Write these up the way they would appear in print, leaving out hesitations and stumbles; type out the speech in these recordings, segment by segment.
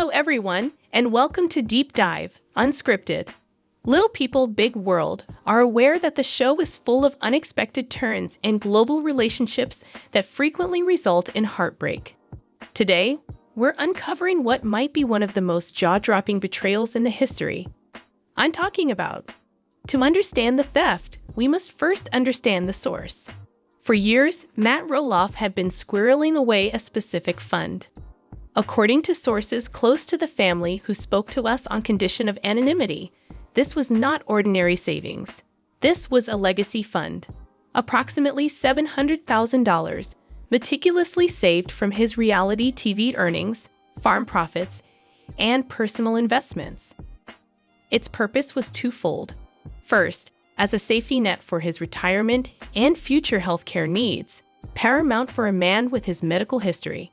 Hello, everyone, and welcome to Deep Dive, Unscripted. Little People, Big World are aware that the show is full of unexpected turns and global relationships that frequently result in heartbreak. Today, we're uncovering what might be one of the most jaw-dropping betrayals in the history. I'm talking about, to understand the theft, we must first understand the source. For years, Matt Roloff had been squirreling away a specific fund. According to sources close to the family who spoke to us on condition of anonymity, this was not ordinary savings. This was a legacy fund, approximately $700,000, meticulously saved from his reality TV earnings, farm profits, and personal investments. Its purpose was twofold. First, as a safety net for his retirement and future healthcare needs, paramount for a man with his medical history.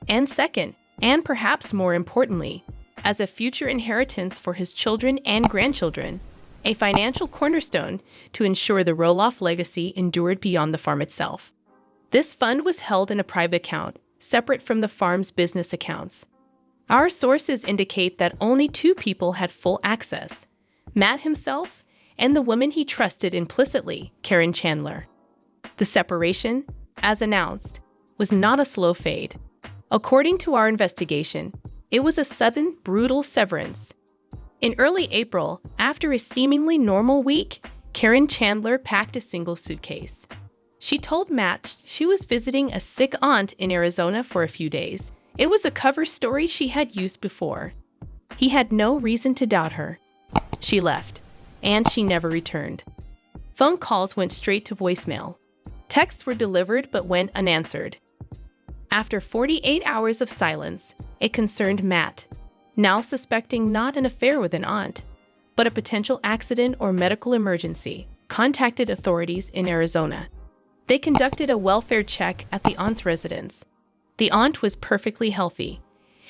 And second, and perhaps more importantly, as a future inheritance for his children and grandchildren, a financial cornerstone to ensure the Roloff legacy endured beyond the farm itself. This fund was held in a private account, separate from the farm's business accounts. Our sources indicate that only two people had full access: Matt himself and the woman he trusted implicitly, Caryn Chandler. The separation, as announced, was not a slow fade. According to our investigation, it was a sudden, brutal severance. In early April, after a seemingly normal week, Caryn Chandler packed a single suitcase. She told Matt she was visiting a sick aunt in Arizona for a few days. It was a cover story she had used before. He had no reason to doubt her. She left, and she never returned. Phone calls went straight to voicemail. Texts were delivered but went unanswered. After 48 hours of silence, it concerned Matt, now suspecting not an affair with an aunt, but a potential accident or medical emergency, contacted authorities in Arizona. They conducted a welfare check at the aunt's residence. The aunt was perfectly healthy,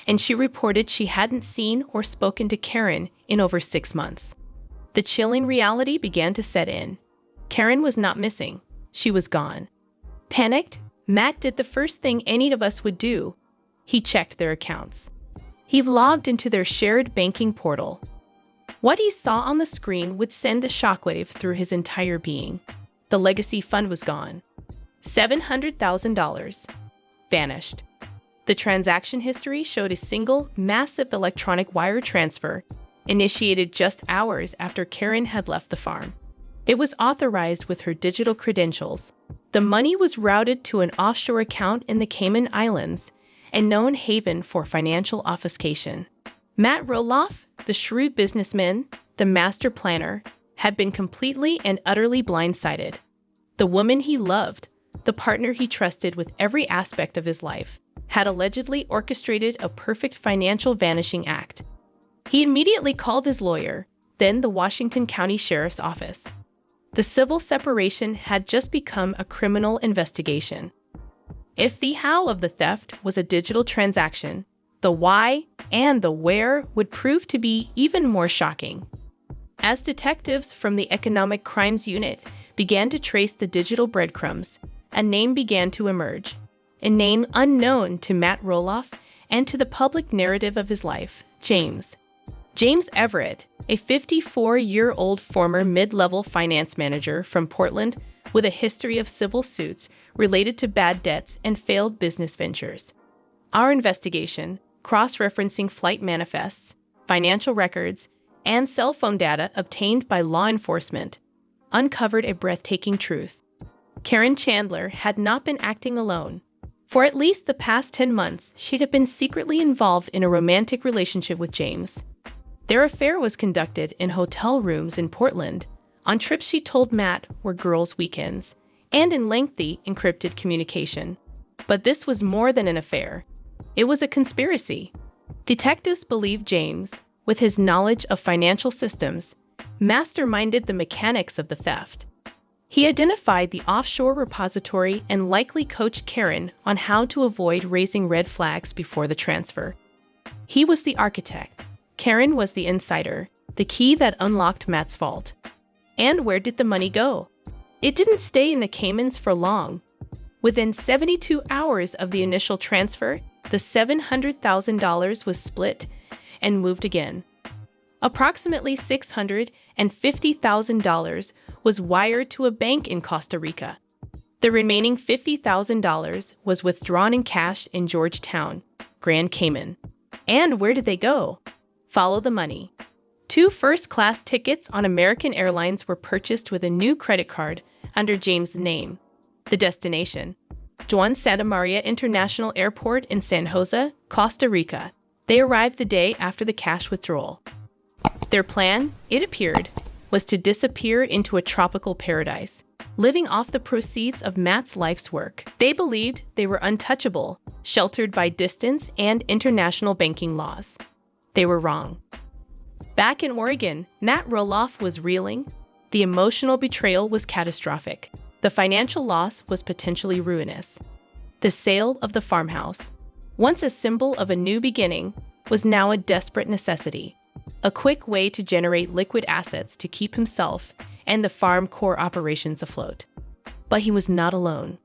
and she reported she hadn't seen or spoken to Caryn in over 6 months. The chilling reality began to set in. Caryn was not missing. She was gone. Panicked, Matt did the first thing any of us would do. He checked their accounts. He logged into their shared banking portal. What he saw on the screen would send a shockwave through his entire being. The legacy fund was gone. $700,000 vanished. The transaction history showed a single, massive electronic wire transfer initiated just hours after Caryn had left the farm. It was authorized with her digital credentials. The money was routed to an offshore account in the Cayman Islands, a known haven for financial obfuscation. Matt Roloff, the shrewd businessman, the master planner, had been completely and utterly blindsided. The woman he loved, the partner he trusted with every aspect of his life, had allegedly orchestrated a perfect financial vanishing act. He immediately called his lawyer, then the Washington County Sheriff's Office. The civil separation had just become a criminal investigation. If the how of the theft was a digital transaction, the why and the where would prove to be even more shocking. As detectives from the Economic Crimes Unit began to trace the digital breadcrumbs, a name began to emerge, a name unknown to Matt Roloff and to the public narrative of his life: James. James Everett, a 54-year-old former mid-level finance manager from Portland with a history of civil suits related to bad debts and failed business ventures. Our investigation, cross-referencing flight manifests, financial records, and cell phone data obtained by law enforcement, uncovered a breathtaking truth. Caryn Chandler had not been acting alone. For at least the past 10 months, she had been secretly involved in a romantic relationship with James. Their affair was conducted in hotel rooms in Portland, on trips she told Matt were girls' weekends, and in lengthy, encrypted communication. But this was more than an affair. It was a conspiracy. Detectives believed James, with his knowledge of financial systems, masterminded the mechanics of the theft. He identified the offshore repository and likely coached Caryn on how to avoid raising red flags before the transfer. He was the architect. Caryn was the insider, the key that unlocked Matt's vault. And where did the money go? It didn't stay in the Caymans for long. Within 72 hours of the initial transfer, the $700,000 was split and moved again. Approximately $650,000 was wired to a bank in Costa Rica. The remaining $50,000 was withdrawn in cash in Georgetown, Grand Cayman. And where did they go? Follow the money. 2 first-class tickets on American Airlines were purchased with a new credit card under James' name. The destination: Juan Santa Maria International Airport in San Jose, Costa Rica. They arrived the day after the cash withdrawal. Their plan, it appeared, was to disappear into a tropical paradise, living off the proceeds of Matt's life's work. They believed they were untouchable, sheltered by distance and international banking laws. They were wrong. Back in Oregon, Matt Roloff was reeling. The emotional betrayal was catastrophic. The financial loss was potentially ruinous. The sale of the farmhouse, once a symbol of a new beginning, was now a desperate necessity. A quick way to generate liquid assets to keep himself and the farm core operations afloat. But he was not alone.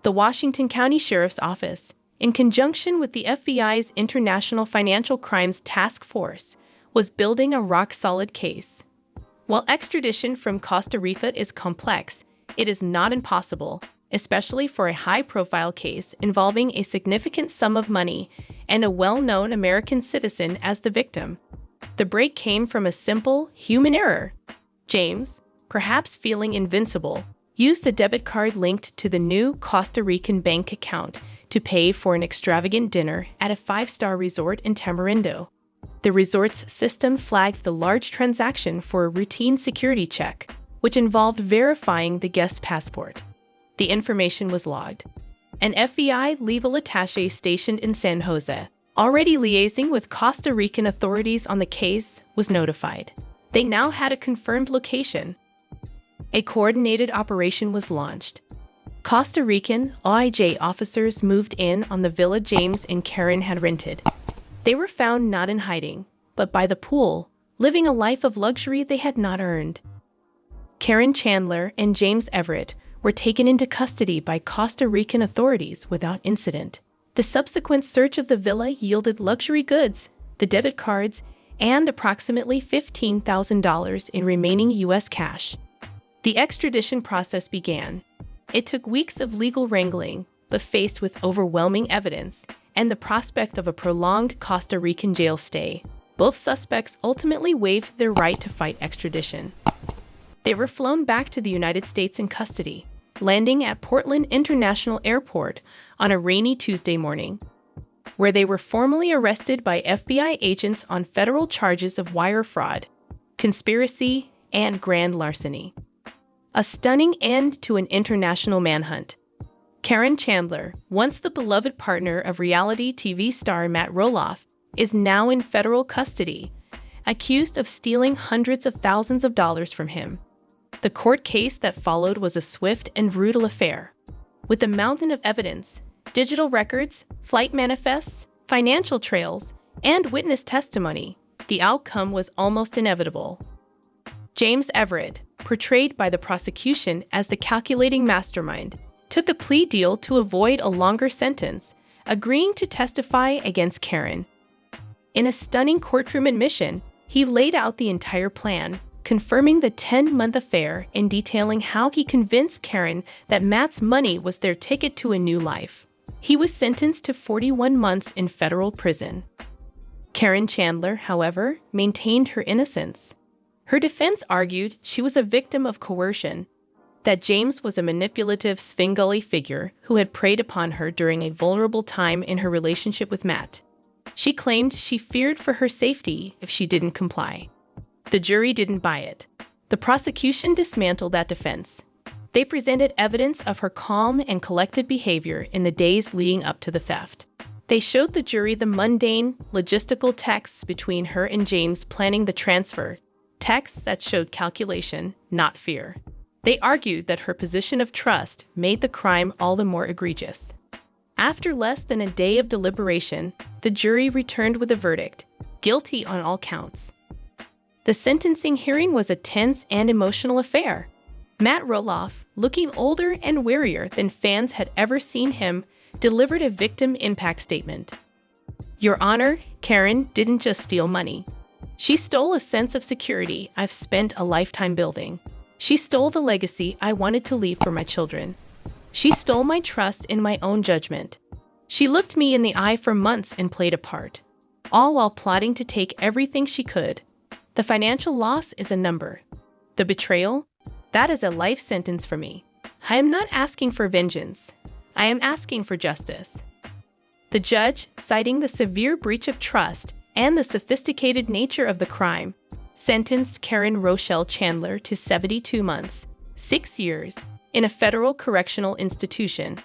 The Washington County Sheriff's Office, in conjunction with the FBI's International Financial Crimes Task Force, was building a rock-solid case. While extradition from Costa Rica is complex, it is not impossible, especially for a high-profile case involving a significant sum of money and a well-known American citizen as the victim. The break came from a simple human error. James, perhaps feeling invincible, used a debit card linked to the new Costa Rican bank account to pay for an extravagant dinner at a 5-star resort in Tamarindo. The resort's system flagged the large transaction for a routine security check, which involved verifying the guest's passport. The information was logged. An FBI legal attaché stationed in San Jose, already liaising with Costa Rican authorities on the case, was notified. They now had a confirmed location. A coordinated operation was launched. Costa Rican OIJ officers moved in on the villa James and Caryn had rented. They were found not in hiding, but by the pool, living a life of luxury they had not earned. Caryn Chandler and James Everett were taken into custody by Costa Rican authorities without incident. The subsequent search of the villa yielded luxury goods, the debit cards, and approximately $15,000 in remaining U.S. cash. The extradition process began. It took weeks of legal wrangling, but faced with overwhelming evidence and the prospect of a prolonged Costa Rican jail stay, both suspects ultimately waived their right to fight extradition. They were flown back to the United States in custody, landing at Portland International Airport on a rainy Tuesday morning, where they were formally arrested by FBI agents on federal charges of wire fraud, conspiracy, and grand larceny. A stunning end to an international manhunt. Caryn Chandler, once the beloved partner of reality TV star Matt Roloff, is now in federal custody, accused of stealing hundreds of thousands of dollars from him. The court case that followed was a swift and brutal affair. With a mountain of evidence, digital records, flight manifests, financial trails, and witness testimony, the outcome was almost inevitable. James Everett, portrayed by the prosecution as the calculating mastermind, took a plea deal to avoid a longer sentence, agreeing to testify against Caryn. In a stunning courtroom admission, he laid out the entire plan, confirming the 10-month affair and detailing how he convinced Caryn that Matt's money was their ticket to a new life. He was sentenced to 41 months in federal prison. Caryn Chandler, however, maintained her innocence. Her defense argued she was a victim of coercion, that James was a manipulative Svengali figure who had preyed upon her during a vulnerable time in her relationship with Matt. She claimed she feared for her safety if she didn't comply. The jury didn't buy it. The prosecution dismantled that defense. They presented evidence of her calm and collected behavior in the days leading up to the theft. They showed the jury the mundane, logistical texts between her and James planning the transfer, texts that showed calculation, not fear. They argued that her position of trust made the crime all the more egregious. After less than a day of deliberation, the jury returned with a verdict, guilty on all counts. The sentencing hearing was a tense and emotional affair. Matt Roloff, looking older and wearier than fans had ever seen him, delivered a victim impact statement. Your Honor, Caryn didn't just steal money. She stole a sense of security I've spent a lifetime building. She stole the legacy I wanted to leave for my children. She stole my trust in my own judgment. She looked me in the eye for months and played a part, all while plotting to take everything she could. The financial loss is a number. The betrayal? That is a life sentence for me. I am not asking for vengeance. I am asking for justice. The judge, citing the severe breach of trust and the sophisticated nature of the crime, sentenced Caryn Rochelle Chandler to 72 months, 6 years, in a federal correctional institution.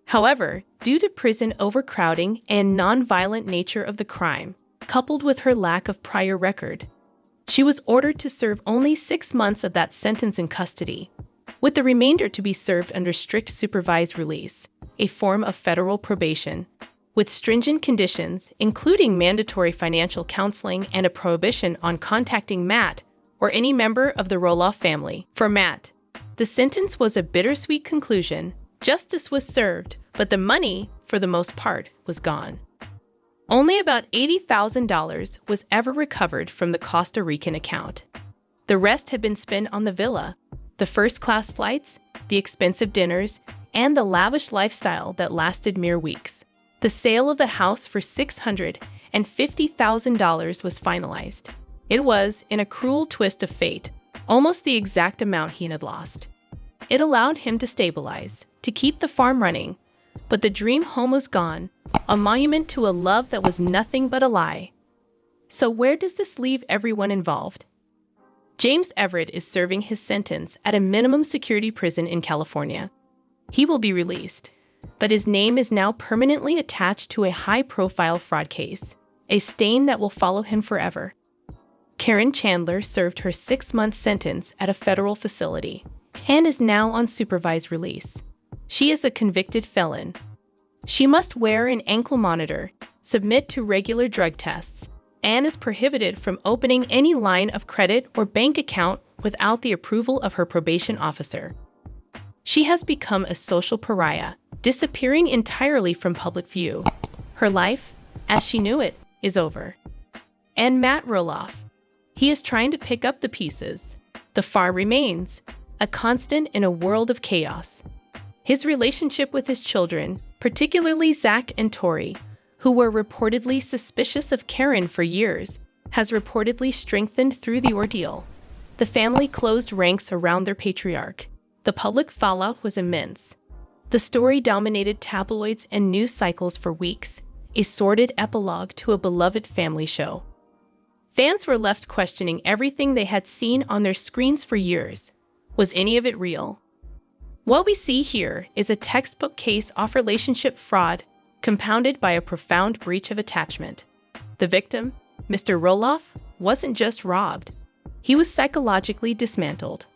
However, due to prison overcrowding and non-violent nature of the crime, coupled with her lack of prior record, she was ordered to serve only 6 months of that sentence in custody, with the remainder to be served under strict supervised release, a form of federal probation, with stringent conditions including mandatory financial counseling and a prohibition on contacting Matt or any member of the Roloff family. For Matt, the sentence was a bittersweet conclusion. Justice was served, but the money, for the most part, was gone. Only about $80,000 was ever recovered from the Costa Rican account. The rest had been spent on the villa, the first-class flights, the expensive dinners, and the lavish lifestyle that lasted mere weeks. The sale of the house for $650,000 was finalized. It was, in a cruel twist of fate, almost the exact amount he had lost. It allowed him to stabilize, to keep the farm running, but the dream home was gone, a monument to a love that was nothing but a lie. So where does this leave everyone involved? James Everett is serving his sentence at a minimum security prison in California. He will be released, but his name is now permanently attached to a high-profile fraud case, a stain that will follow him forever. Caryn Chandler served her 6-month sentence at a federal facility and is now on supervised release. She is a convicted felon. She must wear an ankle monitor, submit to regular drug tests, and is prohibited from opening any line of credit or bank account without the approval of her probation officer. She has become a social pariah, disappearing entirely from public view. Her life, as she knew it, is over. And Matt Roloff. He is trying to pick up the pieces. The far remains, a constant in a world of chaos. His relationship with his children, particularly Zach and Tori, who were reportedly suspicious of Caryn for years, has reportedly strengthened through the ordeal. The family closed ranks around their patriarch. The public fallout was immense. The story dominated tabloids and news cycles for weeks, a sordid epilogue to a beloved family show. Fans were left questioning everything they had seen on their screens for years. Was any of it real? What we see here is a textbook case of relationship fraud, compounded by a profound breach of attachment. The victim, Mr. Roloff, wasn't just robbed. He was psychologically dismantled.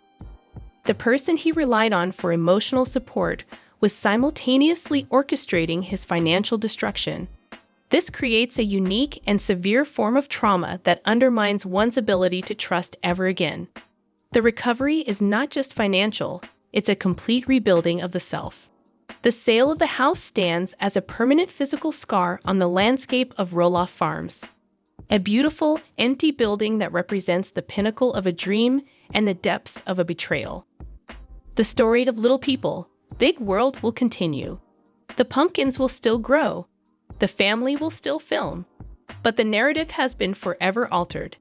The person he relied on for emotional support was simultaneously orchestrating his financial destruction. This creates a unique and severe form of trauma that undermines one's ability to trust ever again. The recovery is not just financial, it's a complete rebuilding of the self. The sale of the house stands as a permanent physical scar on the landscape of Roloff Farms. A beautiful, empty building that represents the pinnacle of a dream and the depths of a betrayal. The story of Little People, Big World will continue. The pumpkins will still grow. The family will still film. But the narrative has been forever altered.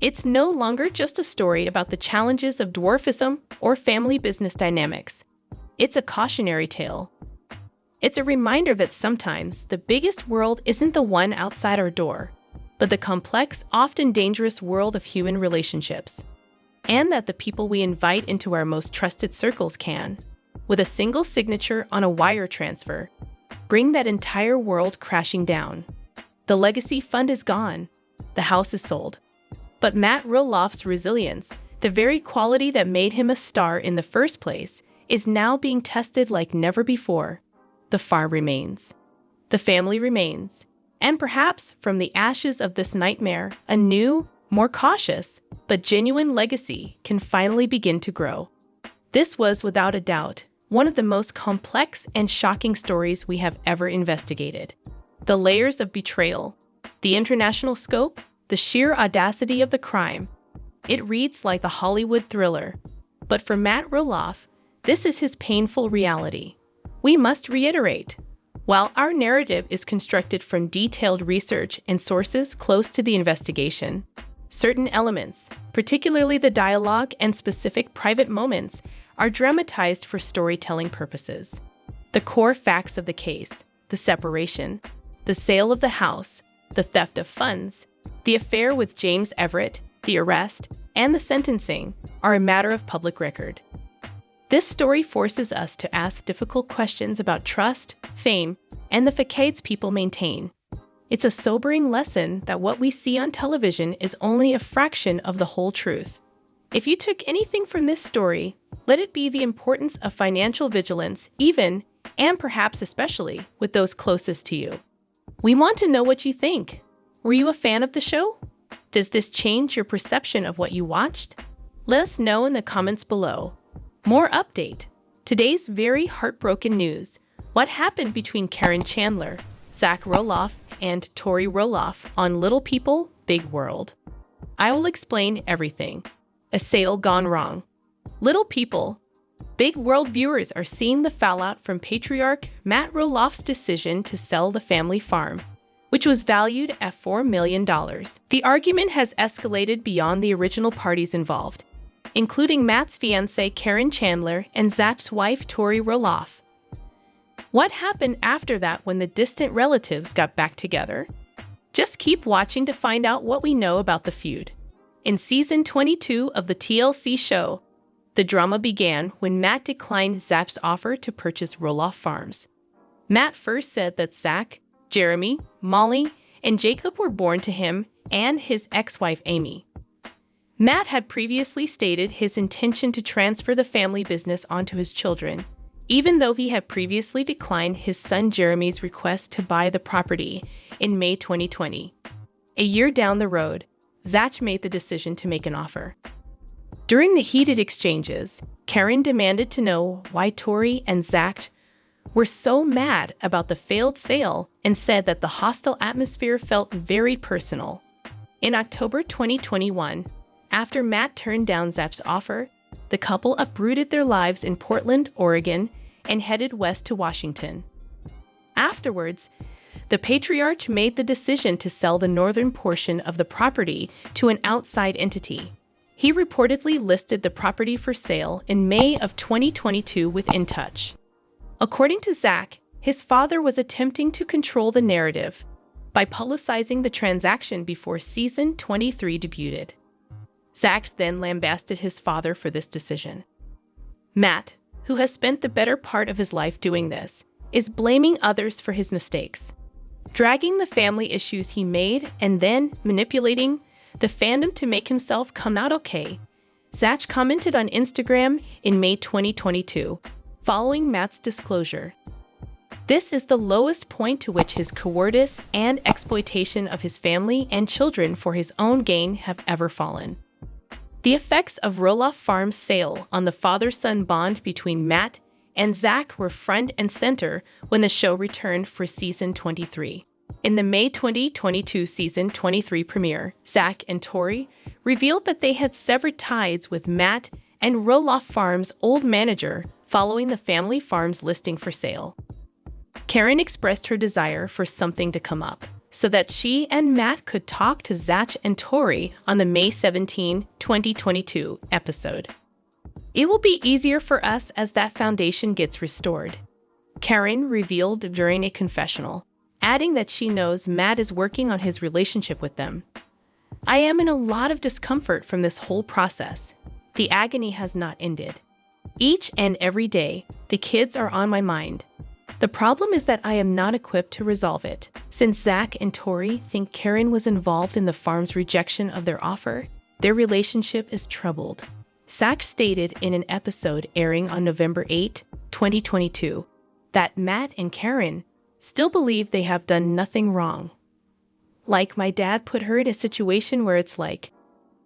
It's no longer just a story about the challenges of dwarfism or family business dynamics. It's a cautionary tale. It's a reminder that sometimes the biggest world isn't the one outside our door, but the complex, often dangerous world of human relationships. And that the people we invite into our most trusted circles can, with a single signature on a wire transfer, bring that entire world crashing down. The legacy fund is gone. The house is sold. But Matt Roloff's resilience, the very quality that made him a star in the first place, is now being tested like never before. The farm remains. The family remains. And perhaps from the ashes of this nightmare, a new, more cautious, but genuine legacy can finally begin to grow. This was, without a doubt, one of the most complex and shocking stories we have ever investigated. The layers of betrayal, the international scope, the sheer audacity of the crime. It reads like a Hollywood thriller. But for Matt Roloff, this is his painful reality. We must reiterate, while our narrative is constructed from detailed research and sources close to the investigation, certain elements, particularly the dialogue and specific private moments, are dramatized for storytelling purposes. The core facts of the case, the separation, the sale of the house, the theft of funds, the affair with James Everett, the arrest, and the sentencing, are a matter of public record. This story forces us to ask difficult questions about trust, fame, and the facades people maintain. It's a sobering lesson that what we see on television is only a fraction of the whole truth. If you took anything from this story, let it be the importance of financial vigilance, even, and perhaps especially, with those closest to you. We want to know what you think. Were you a fan of the show? Does this change your perception of what you watched? Let us know in the comments below. More update. Today's very heartbroken news. What happened between Caryn Chandler, Zach Roloff, and Tori Roloff on Little People, Big World? I will explain everything. A sale gone wrong. Little People, Big World viewers are seeing the fallout from patriarch Matt Roloff's decision to sell the family farm, which was valued at $4 million. The argument has escalated beyond the original parties involved, including Matt's fiancée Caryn Chandler and Zach's wife Tori Roloff. What happened after that when the distant relatives got back together? Just keep watching to find out what we know about the feud. In season 22 of the TLC show, the drama began when Matt declined Zach's offer to purchase Roloff Farms. Matt first said that Zach, Jeremy, Molly, and Jacob were born to him and his ex-wife Amy. Matt had previously stated his intention to transfer the family business onto his children, even though he had previously declined his son Jeremy's request to buy the property in May 2020. A year down the road, Zach made the decision to make an offer. During the heated exchanges, Caryn demanded to know why Tori and Zach were so mad about the failed sale and said that the hostile atmosphere felt very personal. In October 2021, after Matt turned down Zach's offer, the couple uprooted their lives in Portland, Oregon, and headed west to Washington. Afterwards, the patriarch made the decision to sell the northern portion of the property to an outside entity. He reportedly listed the property for sale in May of 2022 with In Touch. According to Zach, his father was attempting to control the narrative by publicizing the transaction before season 23 debuted. Zach then lambasted his father for this decision. Matt, who has spent the better part of his life doing this, is blaming others for his mistakes, dragging the family issues he made and then manipulating the fandom to make himself come out okay. Zach commented on Instagram in May 2022, following Matt's disclosure. This is the lowest point to which his cowardice and exploitation of his family and children for his own gain have ever fallen. The effects of Roloff Farms' sale on the father-son bond between Matt and Zach were front and center when the show returned for season 23. In the May 2022 season 23 premiere, Zach and Tori revealed that they had severed ties with Matt and Roloff Farms' old manager following the family farm's listing for sale. Caryn expressed her desire for something to come up so that she and Matt could talk to Zach and Tori on the May 17, 2022 episode. It will be easier for us as that foundation gets restored, Caryn revealed during a confessional, adding that she knows Matt is working on his relationship with them. I am in a lot of discomfort from this whole process. The agony has not ended. Each and every day, the kids are on my mind. The problem is that I am not equipped to resolve it. Since Zach and Tori think Caryn was involved in the farm's rejection of their offer, their relationship is troubled. Zach stated in an episode airing on November 8, 2022, that Matt and Caryn still believe they have done nothing wrong. Like my dad put her in a situation where it's like,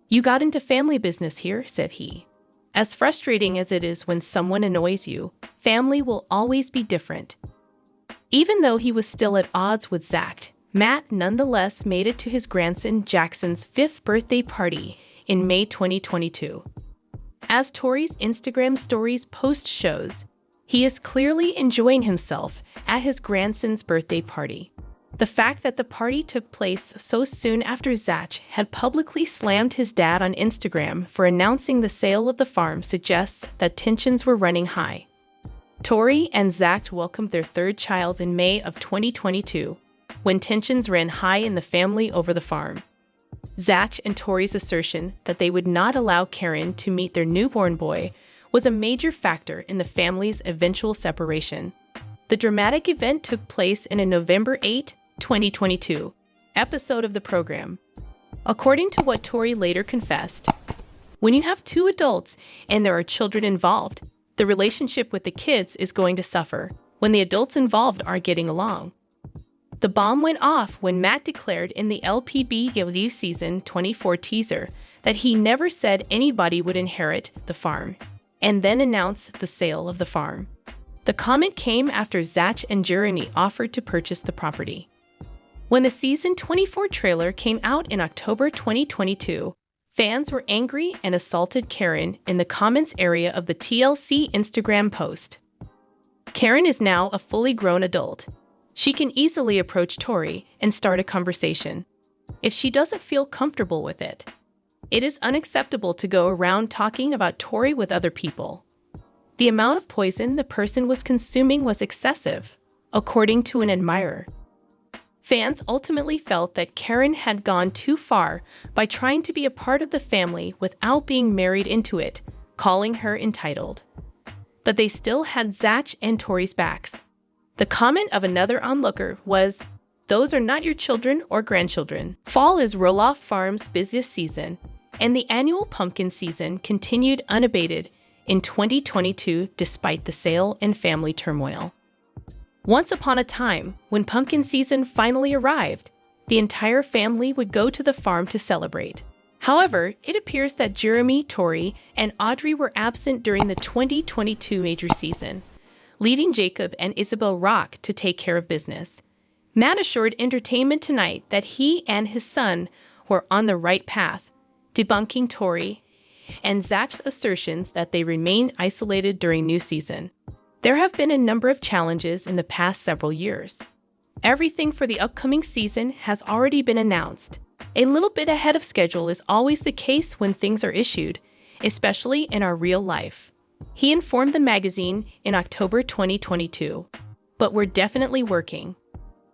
"You got into family business here," said he. As frustrating as it is when someone annoys you, family will always be different. Even though he was still at odds with Zach, Matt nonetheless made it to his grandson Jackson's 5th birthday party in May 2022. As Tori's Instagram stories post shows, he is clearly enjoying himself at his grandson's birthday party. The fact that the party took place so soon after Zach had publicly slammed his dad on Instagram for announcing the sale of the farm suggests that tensions were running high. Tori and Zach welcomed their 3rd child in May of 2022, when tensions ran high in the family over the farm. Zach and Tori's assertion that they would not allow Caryn to meet their newborn boy was a major factor in the family's eventual separation. The dramatic event took place in a November 8, 2022, episode of the program. According to what Tori later confessed, when you have 2 adults and there are children involved, the relationship with the kids is going to suffer when the adults involved aren't getting along. The bomb went off when Matt declared in the LPBW season 24 teaser that he never said anybody would inherit the farm, and then announced the sale of the farm. The comment came after Zach and Jeremy offered to purchase the property. When the season 24 trailer came out in October 2022, fans were angry and assaulted Caryn in the comments area of the TLC Instagram post. Caryn is now a fully grown adult. She can easily approach Tori and start a conversation if she doesn't feel comfortable with it. It is unacceptable to go around talking about Tori with other people. The amount of poison the person was consuming was excessive, according to an admirer. Fans ultimately felt that Caryn had gone too far by trying to be a part of the family without being married into it, calling her entitled. But they still had Zach and Tori's backs. The comment of another onlooker was, "Those are not your children or grandchildren." Fall is Roloff Farm's busiest season, and the annual pumpkin season continued unabated in 2022 despite the sale and family turmoil. Once upon a time, when pumpkin season finally arrived, the entire family would go to the farm to celebrate. However, it appears that Jeremy, Tori, and Audrey were absent during the 2022 major season, leading Jacob and Isabel Rock to take care of business. Matt assured Entertainment Tonight that he and his son were on the right path, debunking Tori and Zach's assertions that they remain isolated during new season. There have been a number of challenges in the past several years. Everything for the upcoming season has already been announced. A little bit ahead of schedule is always the case when things are issued, especially in our real life. He informed the magazine in October 2022, but we're definitely working.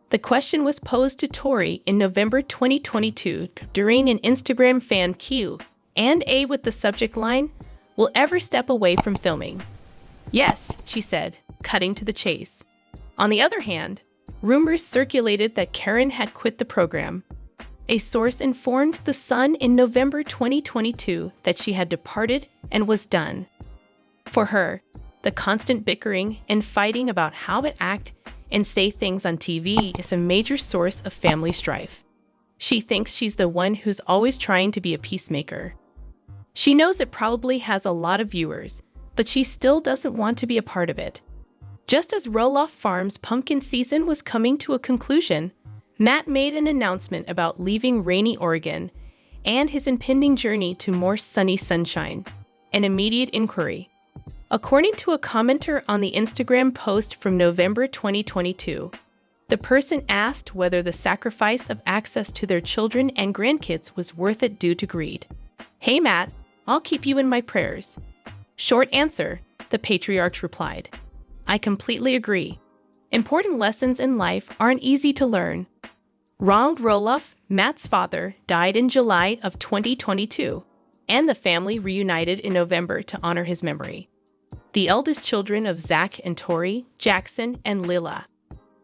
The question was posed to Tori in November 2022 during an Instagram fan Q&A with the subject line, "Will ever step away from filming?" "Yes," she said, cutting to the chase. On the other hand, rumors circulated that Caryn had quit the program. A source informed The Sun in November 2022 that she had departed and was done. For her, the constant bickering and fighting about how to act and say things on TV is a major source of family strife. She thinks she's the one who's always trying to be a peacemaker. She knows it probably has a lot of viewers, but she still doesn't want to be a part of it. Just as Roloff Farm's pumpkin season was coming to a conclusion, Matt made an announcement about leaving rainy Oregon and his impending journey to more sunny sunshine, an immediate inquiry. According to a commenter on the Instagram post from November 2022, the person asked whether the sacrifice of access to their children and grandkids was worth it due to greed. "Hey Matt, I'll keep you in my prayers." Short answer, the patriarch replied. "I completely agree. Important lessons in life aren't easy to learn." Ronald Roloff, Matt's father, died in July of 2022, and the family reunited in November to honor his memory. The eldest children of Zach and Tori, Jackson and Lila,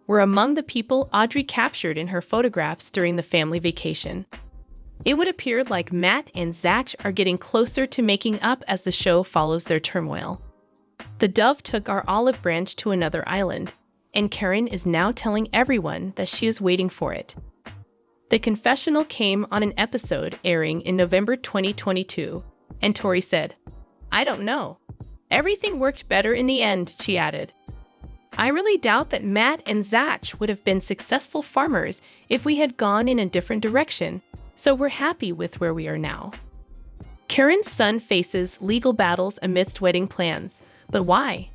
were among the people Audrey captured in her photographs during the family vacation. It would appear like Matt and Zach are getting closer to making up as the show follows their turmoil. The dove took our olive branch to another island, and Caryn is now telling everyone that she is waiting for it. The confessional came on an episode airing in November 2022, and Tori said, "I don't know. Everything worked better in the end," she added. I really doubt that Matt and Zach would have been successful farmers if we had gone in a different direction, so we're happy with where we are now. Caryn's son faces legal battles amidst wedding plans, but why?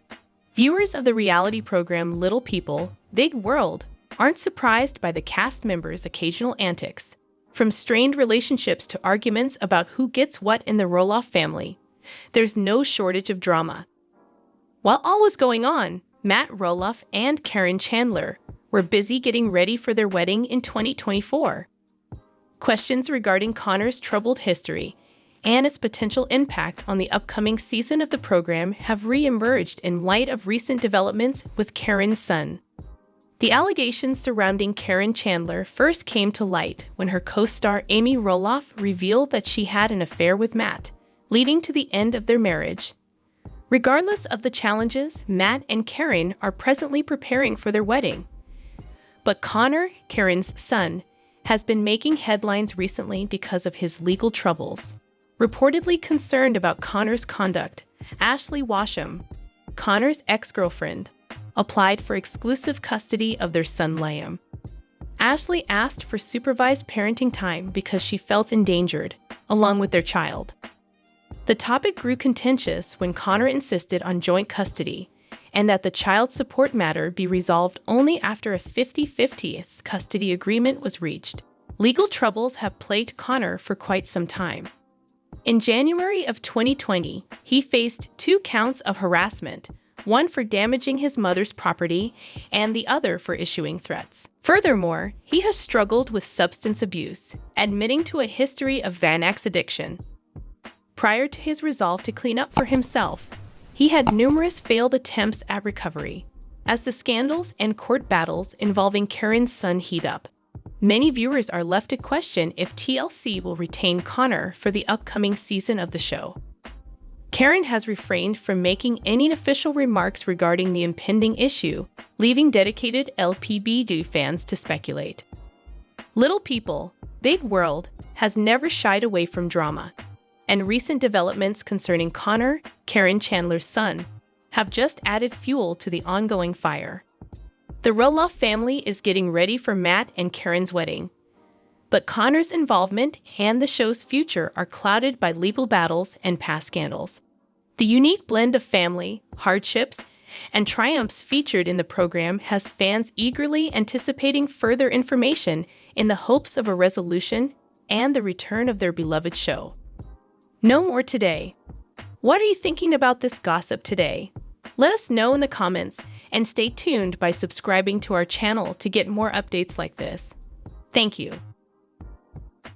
Viewers of the reality program Little People, Big World aren't surprised by the cast members' occasional antics. From strained relationships to arguments about who gets what in the Roloff family, there's no shortage of drama. While all was going on, Matt Roloff and Caryn Chandler were busy getting ready for their wedding in 2024. Questions regarding Connor's troubled history and its potential impact on the upcoming season of the program have re-emerged in light of recent developments with Caryn's son. The allegations surrounding Caryn Chandler first came to light when her co-star Amy Roloff revealed that she had an affair with Matt, leading to the end of their marriage. Regardless of the challenges, Matt and Caryn are presently preparing for their wedding. But Connor, Caryn's son, has been making headlines recently because of his legal troubles. Reportedly concerned about Connor's conduct, Ashley Washam, Connor's ex-girlfriend, applied for exclusive custody of their son Liam. Ashley asked for supervised parenting time because she felt endangered, along with their child. The topic grew contentious when Connor insisted on joint custody and that the child support matter be resolved only after a 50-50 custody agreement was reached. Legal troubles have plagued Connor for quite some time. In January of 2020, he faced 2 counts of harassment, one for damaging his mother's property and the other for issuing threats. Furthermore, he has struggled with substance abuse, admitting to a history of Xanax addiction. Prior to his resolve to clean up for himself, he had numerous failed attempts at recovery. As the scandals and court battles involving Caryn's son heat up, many viewers are left to question if TLC will retain Connor for the upcoming season of the show. Caryn has refrained from making any official remarks regarding the impending issue, leaving dedicated LPBW fans to speculate. Little People, Big World has never shied away from drama, and recent developments concerning Connor, Caryn Chandler's son, have just added fuel to the ongoing fire. The Roloff family is getting ready for Matt and Caryn's wedding, but Connor's involvement and the show's future are clouded by legal battles and past scandals. The unique blend of family, hardships, and triumphs featured in the program has fans eagerly anticipating further information in the hopes of a resolution and the return of their beloved show. No more today. What are you thinking about this gossip today? Let us know in the comments and stay tuned by subscribing to our channel to get more updates like this. Thank you.